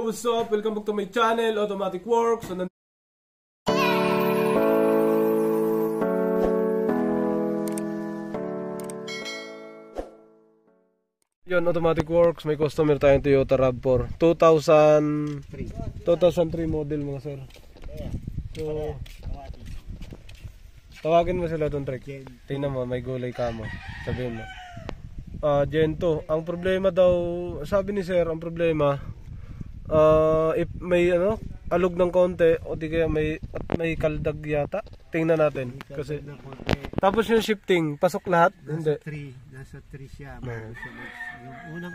what's up? Welcome back to my channel, Automatic Works. So, yun, Automatic Works, may customer tayong Toyota RAV4 2003 model mga sir. So, tawagin mo sila doon, Trek. Tingnan mo, may gulay ka mo. Sabihin mo. Gen 2. Ang problema daw, sabi ni sir, ang problema, if may alog ng konti o di kaya may kaldag yata. Tingnan natin kasi tapos yung shifting pasok lahat. Nasa 3 siya. Yung unang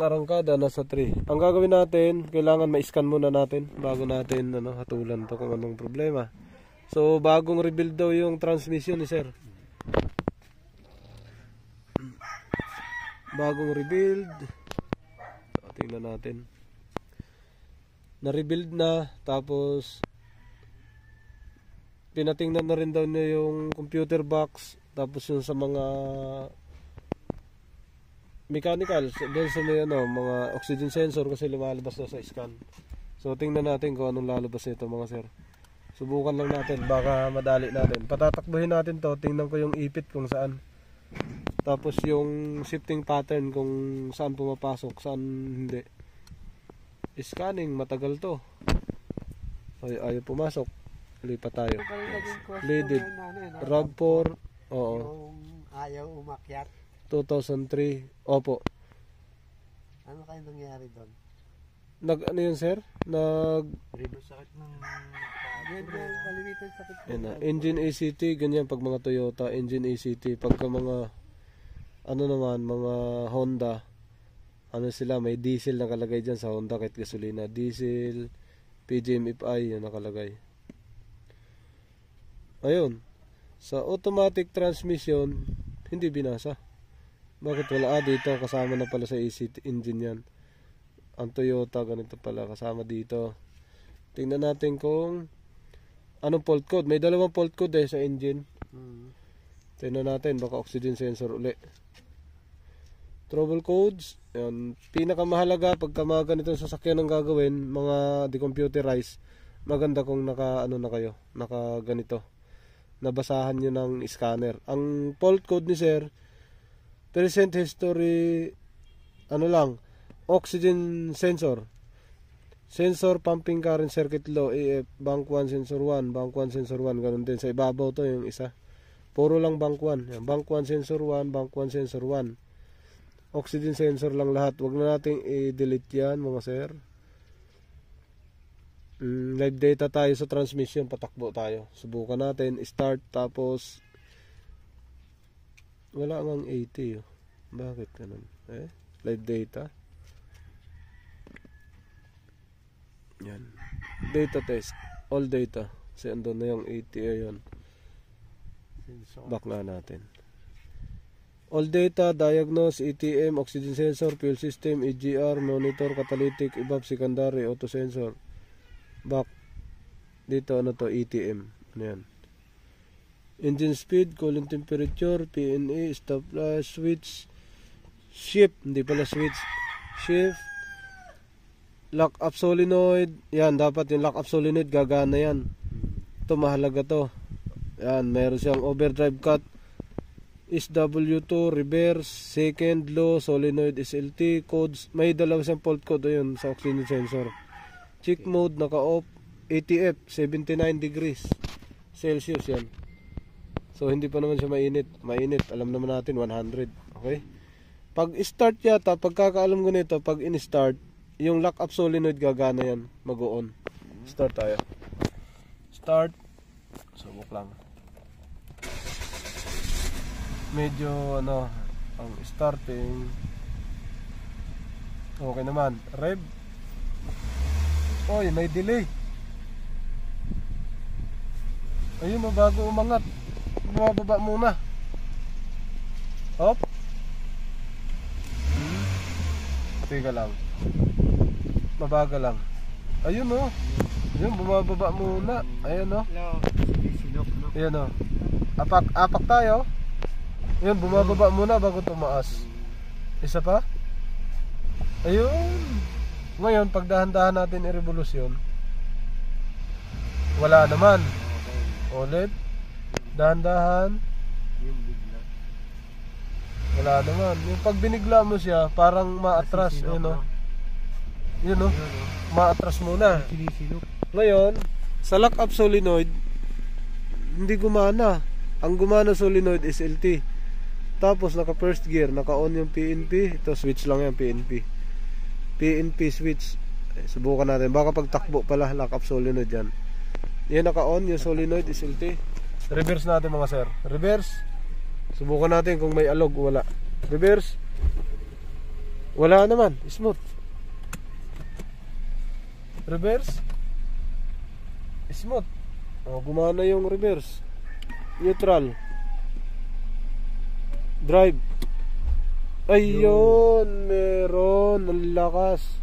arangkada nasa 3. Ang gagawin natin, kailangan ma-scan muna natin bago natin hatulan to kung anong problema. So bagong rebuild daw yung transmission ni sir. Bagong rebuild. Tingnan natin. Na-rebuild na, tapos pinatingnan na rin daw niya yung computer box, tapos yung sa mga mechanical, doon sa may mga oxygen sensor kasi lumalabas na sa scan. So tingnan natin kung anong lalabas nito mga sir. Subukan lang natin, baka madali natin. Patatakbuhin natin to, tingnan ko yung ipit kung saan. Tapos yung shifting pattern kung saan pumapasok, saan hindi. Scanning, matagal to. Ayaw pumasok. Lipat tayo. Leaded. RAV4. Oo. Yung ayaw umakyat. 2003. Opo. Ano kayo nangyari doon? Ano yun sir? Sakit ng palimitan sakit. Engine ACT, ganyan pag mga Toyota, engine ACT. Pagka mga mga Honda, sila, may diesel nakalagay dyan sa Honda kahit gasolina. Diesel, PGM-FI, yan nakalagay. Ayun. Sa automatic transmission, hindi binasa. Bakit wala? Dito, kasama na pala sa ACT engine yan. Ang Toyota, ganito pala, kasama dito. Tingnan natin kung anong fault code. May dalawang fault code sa engine. Tingnan natin, baka oxygen sensor uli. Trouble codes, yan. Pinakamahalaga pagka mga ganitong sasakyan ang gagawin, mga decomputerized, maganda kung naka ganito. Nabasahan nyo ng scanner. Ang fault code ni sir, present history, oxygen sensor. Sensor pumping current circuit low, AF, bank 1 sensor 1, bank 1 sensor 1, ganun din. Sa ibabaw to yung isa. Puro lang bank 1. Yan, bank 1 sensor 1, bank 1 sensor 1. Oxygen sensor lang lahat. Huwag na nating i-delete yan mga sir. Live data tayo sa transmission. Patakbo tayo. Subukan natin. Start, tapos wala ngang 80. Bakit ganun? Live data. Yan. Data test. All data. Kasi andun na yung 80. Ayan. Back na natin. All data, diagnose, ETM, oxygen sensor, fuel system, EGR, monitor, catalytic, evap, secondary, auto sensor. Back. Dito ETM. Ano yan? Engine speed, coolant temperature, PNA, stop flash, switch, shift, hindi pala switch, shift, lock up solenoid. Yan, dapat yung lock up solenoid gagana yan. Ito mahalaga to. Yan, meron siyang overdrive cut, SW2, reverse, second, low, solenoid, SLT, codes. May dalawa siyang fault code yun sa oxygen sensor. Check mode, naka-off, ATF, 79 degrees Celsius yan. So hindi pa naman siya mainit. Mainit, alam naman natin 100. Okay? Pag start yata, pagkakaalam ko nito, pag in-start, yung lock-up solenoid gagana yan, mag-on. Start tayo. Start. Subok lang. Medyo ang starting okay naman. Rev. Oy, may delay. Ayun, bago umangat, bumababa muna. Hop. Teka lang. Mabaga lang. Ayun Ayun, bumababa muna. Ayun Ayun Apak tayo. Ayun, bumababa muna bago tumaas. Isa pa? Ayun. Ngayon, pag dahan-dahan natin i-revolusyon, wala naman. Ulit. Dahan-dahan. Yung bigla. Wala naman. Yung pag binigla mo siya, parang ma-atras. Yun o. Yun o. Ma-atras muna. Sinisilok. Ngayon, sa lock-up solenoid, hindi gumana. Ang gumana solenoid is LT. Tapos naka first gear, naka-on yung PNP. Ito switch lang yan, PNP. PNP switch. Subukan natin. Baka pagtakbo pala, lock-up solenoid yan. Yan naka-on, yung solenoid is LT. Reverse natin mga sir. Reverse. Subukan natin kung may alog o wala. Reverse. Wala naman. Smooth. Reverse. Smooth. O, gumana yung reverse. Neutral. Drive. Ayun. Meron. Ang lakas.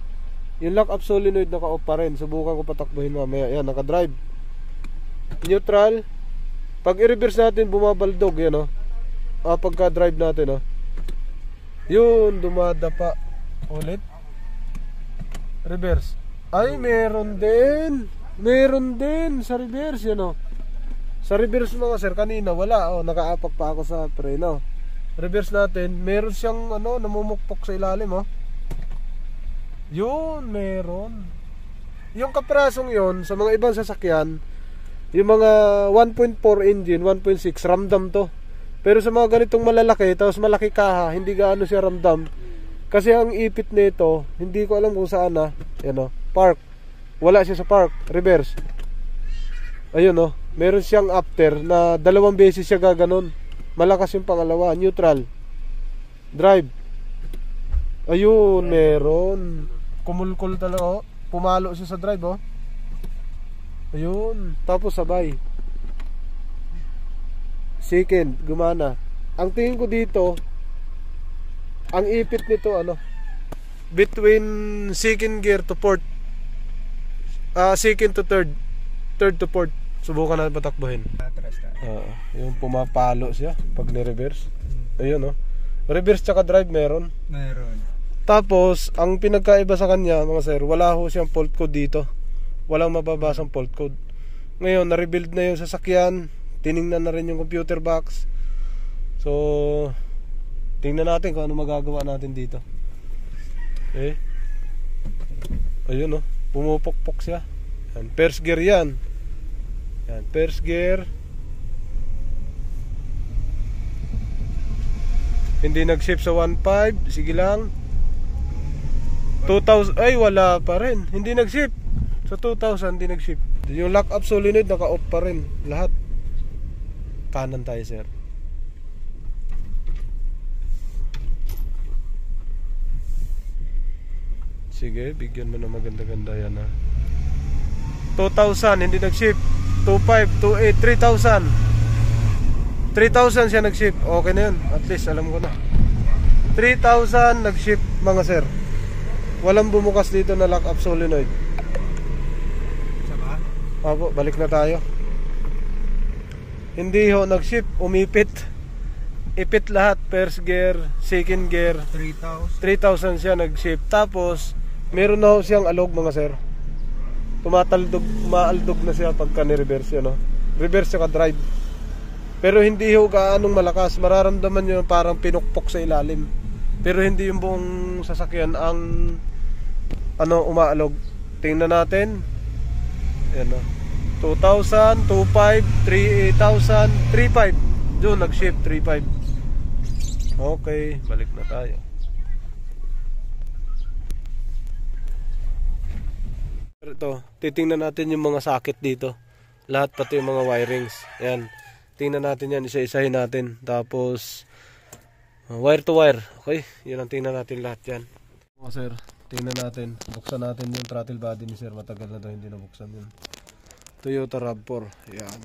Yung lock-up solenoid naka-off pa rin. Subukan ko patakbuhin mamaya. Yan, naka-drive. Neutral. Pag i-reverse natin, bumabaldog. Yan o. Pagka-drive natin o. Yun, dumadapa. Ulit. Reverse. Ay, meron din. Meron din sa reverse. Yan o. Sa reverse mga sir, kanina wala. Nakaapak pa ako sa preno. Reverse natin. Meron siyang namumukpok sa ilalim o. Yun, meron. Yung kaprasong yon sa mga ibang sasakyan, yung mga 1.4 engine, 1.6 ramdam to. Pero sa mga ganitong malalaki, tapos malaki kaha, hindi gaano siya ramdam. Kasi ang ipit nito, hindi ko alam kung saan na. Yan o, park. Wala siya sa park, reverse. Ayun o, meron siyang after na 2 beses siya gaganon. Malakas yung pangalawa, neutral. Drive. Ayun, meron. Kumulkul talaga o. Pumalo siya sa drive o. Ayun, tapos sabay. Second, gumana. Ang tingin ko dito, ang ipit nito between second gear to fourth. Second to third. Third to fourth. Subukan natin patakbuhin. Atras na. Yung pumapalo siya pag ni-reverse. Ayun o. Reverse tsaka drive meron. Meron. Tapos, ang pinagkaiba sa kanya, mga sir, wala ho siyang fault code dito. Walang mababasang fault code. Ngayon, na-rebuild na yung sasakyan. Tiningnan na rin yung computer box. So, tingnan natin kung ano magagawa natin dito. Okay. Ayun o. Pumupokpok siya. Yan. First gear yan. Yan. First gear. Hindi nag-shift sa 1.5. Sige lang. 2,000. Ay, wala pa rin. Hindi nag-shift. Sa 2,000 hindi nag-shift. Yung lock-up solenoid naka-off pa rin. Lahat. Kanan tayo sir. Sige, bigyan mo na maganda-ganda yan ha. 2,000 hindi nag-shift. 2,500, 2,800, 3,000. 3,000 siya nag-shift. Okay na yun. At least alam ko na. 3,000 nag-shift mga sir. Walang bumukas dito na lock-up solenoid. Sama? Opo, balik na tayo. Hindi ho nag-shift, umipit. Ipit lahat, first gear, second gear. 3,000. 3,000 siya nag-shift. Tapos, meron na ho siyang alog mga sir. Maaldog na siya pagka ni-reverse yan, no? Reverse saka drive. Pero hindi ho gaanong malakas. Mararamdaman nyo parang pinukpok sa ilalim. Pero hindi yung buong sasakyan ang umaalog. Tingnan natin. Ayan o. 2,000, 2,500, 3,000, 3,500. Doon nag-shift 3,500. Okay, balik na tayo. Ito, titingnan natin yung mga socket dito. Lahat pati yung mga wirings. Ayan. Tingnan natin yan, isa-isahin natin. Tapos wire to wire. Okay, yun ang tingnan natin lahat yan. O sir, tingnan natin. Buksan natin yung throttle body ni sir. Matagal na daw hindi nabuksan yun. Toyota RAV4. Yan.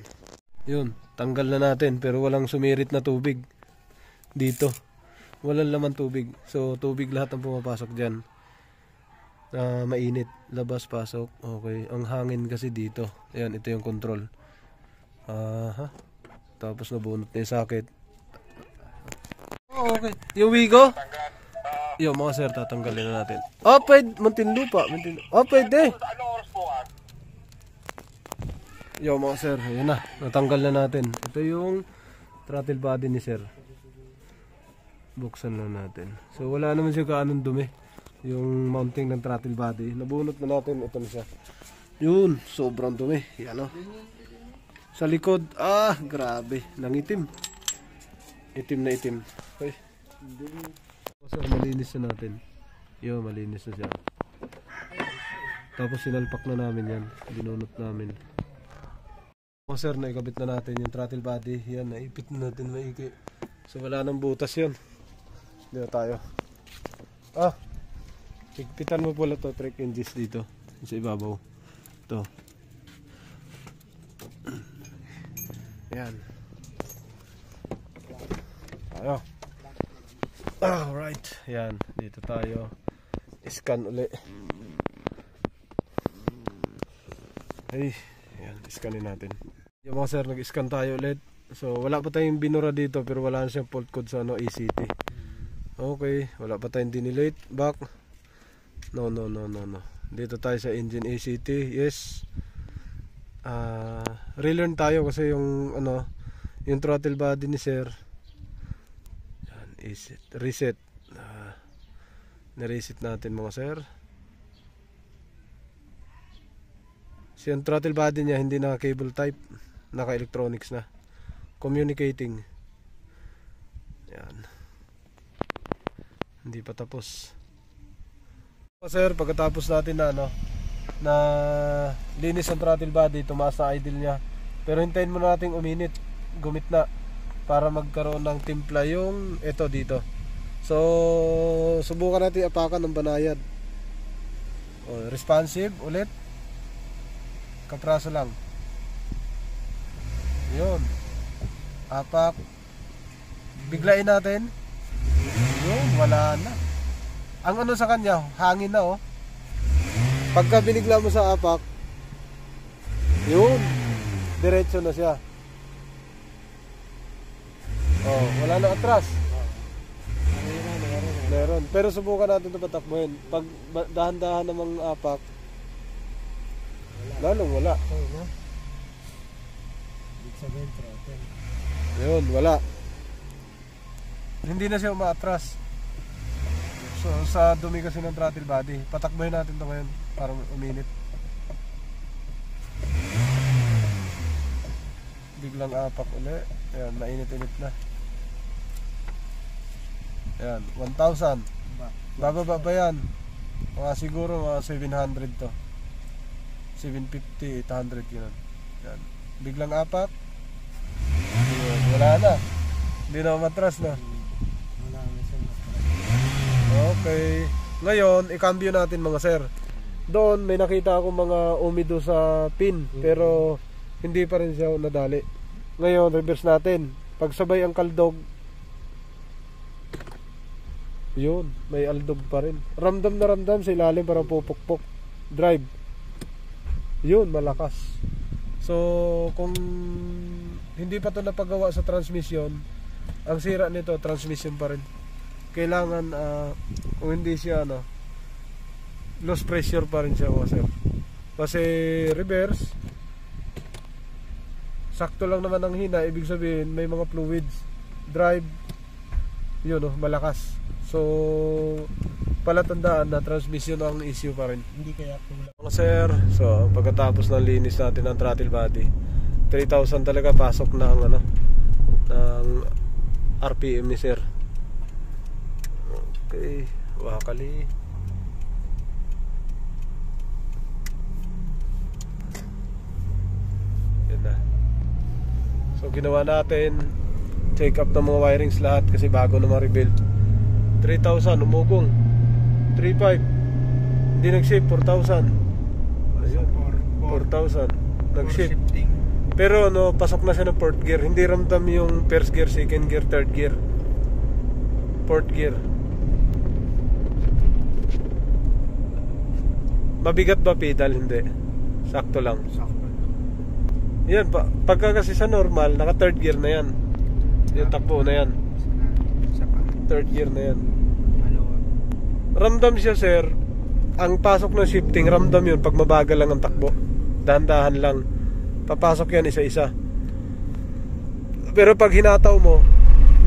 Yun, tanggal na natin. Pero walang sumirit na tubig dito. Walang laman tubig. So tubig lahat ang pumapasok dyan. Mainit. Labas, pasok. Okay, ang hangin kasi dito. Ayan, ito yung control. Tapos nabunot na yung socket. Okay. Yung Wigo? Yo mga sir, tatanggalin na natin. Oh, pwede. Muntinlupa. Oh, pwede. Yo mga sir, ayan na. Natanggal na natin. Ito yung throttle body ni sir. Buksan na natin. So wala naman siya kaanong dumi. Yung mounting ng throttle body. Nabunot na natin. Ito na siya. Yun, sobrang dumi. Yan o. Sa likod, grabe. Nangitim. Itim na itim. Okay. So malinis na natin. Yo, malinis na siya. Tapos sinalpak na namin yan. Binunot namin. O sir, naikabit na natin yung throttle body. Yan, naipit na natin maigi. So wala nang butas yun. Dito tayo. Higpitan mo pala to, track hinges dito. Sa ibabaw. Ito. Yan. Tayo. Alright. Yan, dito tayo. Scan uli. Ay, yan, scanin natin. Yung mga sir, nag-scan tayo ulit. So wala pa tayong binura dito, pero wala na siyang fault code sa ACT. Okay, wala pa tayong dinelete. Back. No. Dito tayo sa engine ACT. Yes. Relearn tayo kasi yung yung throttle body ni sir. Yan, reset. Na-reset natin mga sir. So yung throttle body niya hindi naka cable type, naka electronics na. Communicating. Yan. Hindi pa tapos. Sir, pagkatapos natin na linis ang throttle body, tumaas na idle niya. Pero hintayin muna natin uminit, gumit na para magkaroon ng timpla yung ito dito. So, subukan natin apakan ng banayad. Responsive ulit. Kapraso lang. Yun. Apak. Biglain natin. Yun, wala na. Ang sa kanya, hangin na Pagka binigla mo sa apak, yun, diretso na siya. Wala na atras. Meron. Pero subukan natin ito patakbuhin. Pag dahan-dahan namang apak, lalong wala. Yun, wala. Hindi na siya umaatras. So sa dumi kasi ng throttle body, patakbuhin natin ito ngayon para uminit. Biglang apak ulit. Ayan, mainit-init na. Ayan, 1,000. Bababa ba yan? Siguro mga 700 to. 750, 800 yun. Ayan. Biglang apak. Wala na. Hindi na umatras na. Okay. Ngayon, ikambyo natin mga sir. Doon may nakita akong mga umido sa pin, pero hindi pa rin siya nadali. Ngayon, reverse natin. Pagsabay ang kaldog, yun, may aldog pa rin. Ramdam na ramdam sa ilalim, parang pupukpok. Drive. Yun, malakas. So, kung hindi pa ito napagawa sa transmission, ang sira nito, transmission pa rin. Kailangan kung hindi siya low pressure pa rin siya sir. Kasi reverse sakto lang naman ang hina, ibig sabihin may mga fluids. Drive yun malakas. So palatandaan na transmission ang issue pa rin. Hindi kaya mga sir. So pagkatapos ng linis natin ng throttle body, 3,000 talaga pasok na ang ng RPM ni sir. Okay, wakali. Yan na. So ginawa natin, check up ng mga wirings lahat kasi bago na ma-rebuild. 3,000 umugong. 3,500. Hindi nag-ship 4,000. Ayun, 4,000 nag-ship. Pero pasok na siya ng fourth gear. Hindi ramdam yung first gear, second gear, third gear. Fourth gear. Mabigat ba pedal? Hindi. Sakto lang. Yan, pagka kasi sa normal, naka third gear na yan. Yung takbo na yan. Third gear na yan. Ramdam siya, sir. Ang pasok ng shifting, ramdam yun pag mabagal lang ang takbo. Dahan-dahan lang. Papasok yan isa-isa. Pero pag hinataw mo,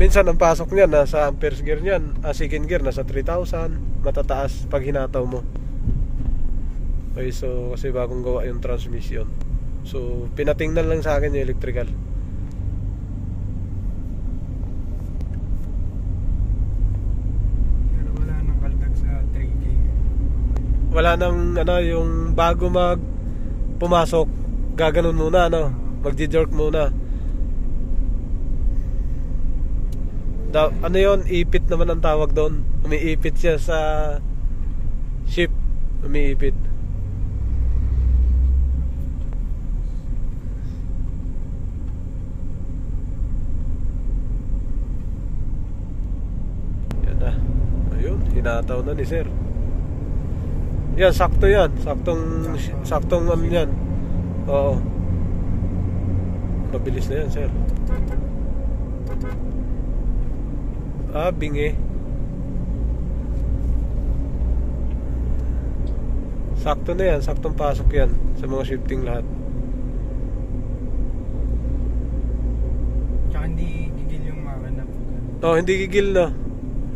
minsan ang pasok niyan nasa first gear niyan, second gear nasa 3,000, matataas pag hinataw mo. Okay, so kasi bagong gawa yung transmission. So pinatingnan lang sa akin yung electrical. Pero wala nang kaldag sa 3K. Wala nang yung bago pumasok, gaganon muna magji-jerk muna. Ano yon, ipit naman ang tawag doon. Umiipit siya sa ship. Umiipit. Yan na. Ayun, hinataw na ni sir. Yan, sakto yan. Saktong ano yan. Oo. Mabilis na yan, sir. Bingi. Sakto na yan, saktong pasok yan sa mga shifting lahat. Tsaka hindi gigil yung makina. Hindi gigil na.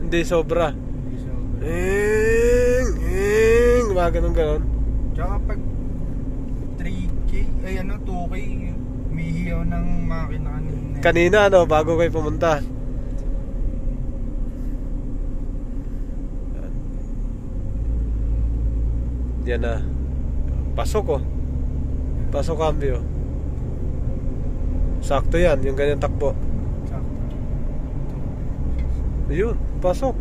Hindi sobra. Hindi sobra. Mga ganun. Tsaka pag 3K, 2K, umihiyaw ng makina kanina. Kanina bago kayo pumunta. Yan na. Pasok Pasok cambio. Sakto yan, yung ganyan takbo. Ayun, pasok.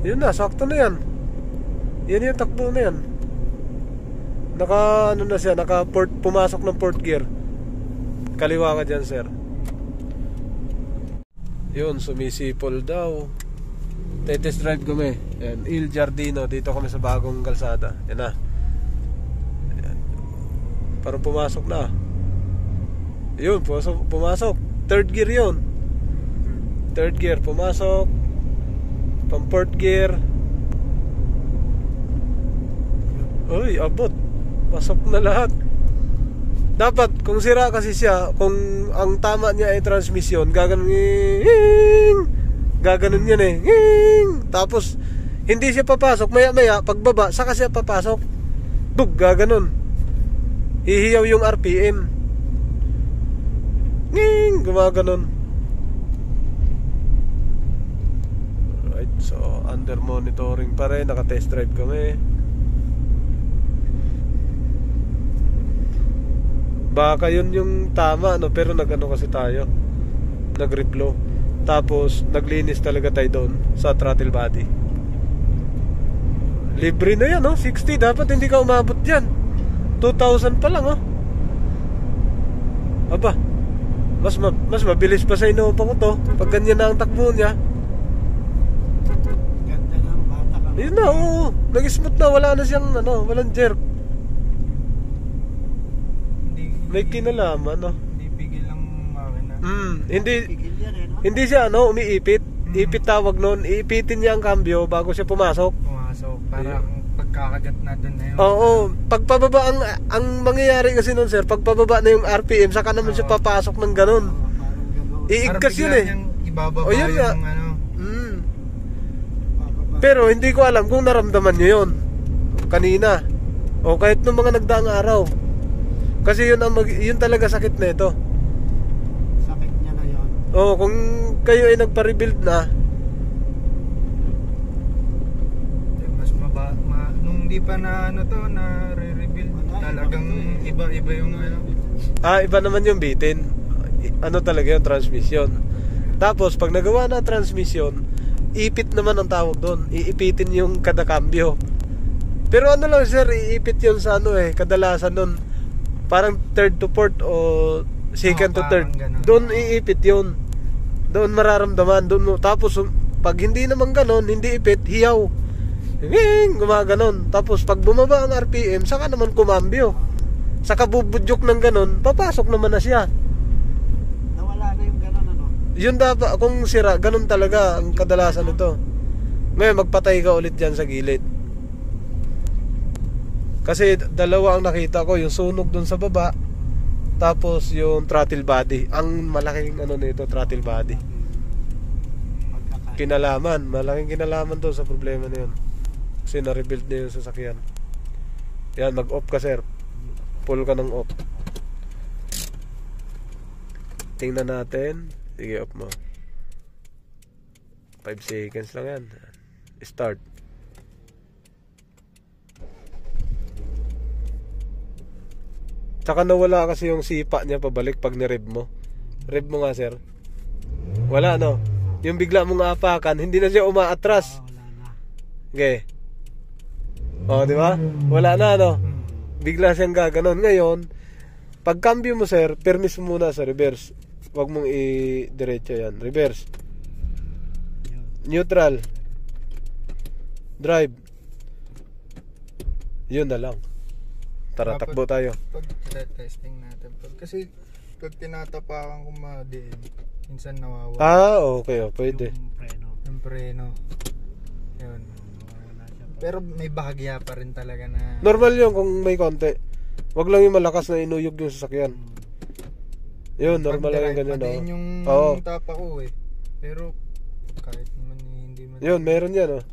Yun na, sakto na yan. Yan yung takbo na yan. Na siya, pumasok ng port gear. Kaliwa ka dyan, sir. Yun, sumisipol daw. Test drive kami. Yan, Il Giardino. Dito kami sa bagong kalsada. Yan na. Yan. Parang pumasok na. Yun, pumasok. Third gear yun. Third gear, pumasok. Pang fourth gear. Uy, abot. Pasok na lahat. Dapat, kung sira kasi siya, kung ang tama niya ay transmission, gaganon yan eh. Tapos hindi siya papasok, maya pagbaba saka siya papasok. Bug, gaganon. Hihiyaw yung RPM. Gumaganon. Alright, so under monitoring pa rin. Naka-test drive kami. Baka yun yung tama, pero nag-ano kasi tayo, nag-reflow. Tapos naglinis talaga tayo doon sa throttle body. Libre na yan, 60. Dapat hindi ka umabot dyan. 2,000 pa lang, Aba, mas mabilis pa sa Innova ko to pag ganyan na ang takbo niya. Ganda ng bata ka. Yun na, nag-smooth na. Wala na siyang walang jerk. May kinalaman, Hindi pigil ang makina. Hindi siya umiipit. Ipit tawag nun. Iipitin niya ang cambio bago siya pumasok. Para pagkakagat na dun na yun. Oo. Pagpababa ang mangyayari kasi nun, sir, pagpababa na yung RPM, saka naman siya papasok ng ganun. Iigkas yun eh. Ibababa yun nga. yung Pero hindi ko alam kung naramdaman nyo yun kanina o kahit nung mga nagdaang araw. Kasi yun talaga sakit na ito. Sakit niya na yun. Kung kayo ay nagpa-rebuild na, mas nung di pa na na re-rebuild, talagang iba yung iba naman yung bitin. Talaga yung transmission. Tapos pag nagawa na transmission, ipit naman ang tawag doon. Iipitin yung kada cambio. Pero lang, sir, iipit yun sa kadalasan doon. Parang third to fourth o second to third. Doon iipit yun. Doon mararamdaman. Tapos pag hindi naman ganon, hindi ipit, hiyaw. Gumaganon. Tapos pag bumaba ang RPM, saka naman kumambyo. Saka bubudyok ng ganon, papasok naman na siya. Nawala na yung ganon, Yun dapat, kung sira, ganon talaga ang kadalasan nito. Ngayon, magpatay ka ulit dyan sa gilid. Kasi dalawa ang nakita ko, yung sunog dun sa baba, tapos yung throttle body. Ang malaking ano nito, throttle body. Malaking kinalaman to sa problema na yun. Kasi na-rebuild na yung sasakyan. Yan, mag-off ka sir. Pull ka ng off. Tingnan natin. Sige, off mo. 5 seconds lang yan. Start. Tsaka nawala kasi yung sipa niya pabalik pag ni-rev mo. Rev mo nga sir. Wala no. Yung bigla mong apakan, hindi na siya umaatras. Wala na. Okay. O, di ba? Wala na no. Bigla siyang gaganon. Ngayon, pag cambio mo sir, permis mo muna sa reverse. Huwag mong i-diretso yan. Reverse. Neutral. Drive. Yun na lang. Tara, takbo tayo. Pag testing natin. Kasi pag tinatapakan ko madiin, minsan nawawala. Okay. Pwede. Yung preno. Yun. Pero may bahagya pa rin talaga na... Normal yun kung may konti. Wag lang yung malakas na inuyog yung sasakyan. Yun, normal lang yung ganyan. Madiin yung tapa ko eh. Pero kahit naman hindi man... Yun, meron yan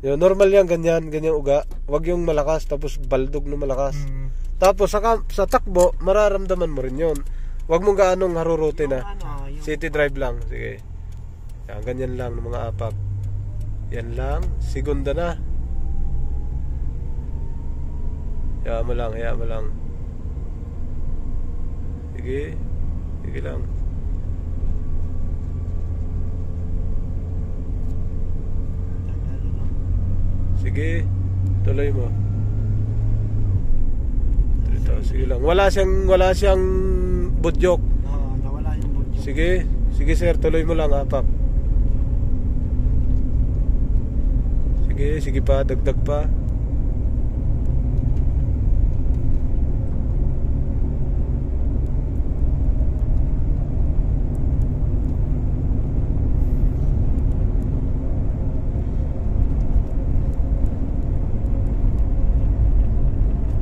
Yun, normal yan, ganyan uga. Wag yung malakas tapos baldog na malakas. Tapos sa takbo, mararamdaman mo rin yun. Wag mong gaanong haruruti na. City drive lang, sige. Yan, ganyan lang ng mga apak. Yan lang, segunda na. Hayaan mo lang. Sige lang. Sige, tuloy mo. Ito, sige lang. Wala siyang budyok. Nawala yung budyok. Sige sir, tuloy mo lang apak. Sige pa, dagdag pa.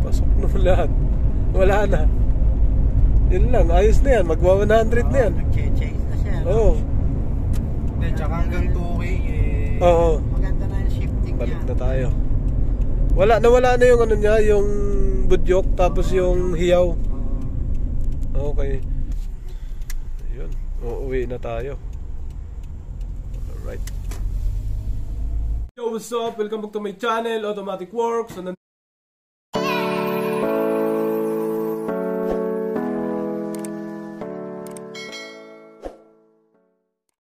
Pasok na lahat. Wala na. Yun lang, ayos na yan. Magwa 100 na yan. Nag-chase na siya. Oo. Tsaka hanggang 2K eh. Oo. Maganda na yung shifting Balik niya. na tayo. Nawala na yung ano niya, yung budyok tapos yung hiyaw. Okay. Ayun, uuwi na tayo. Alright. Yo, what's up? Welcome back to my channel, Automatic Works. So,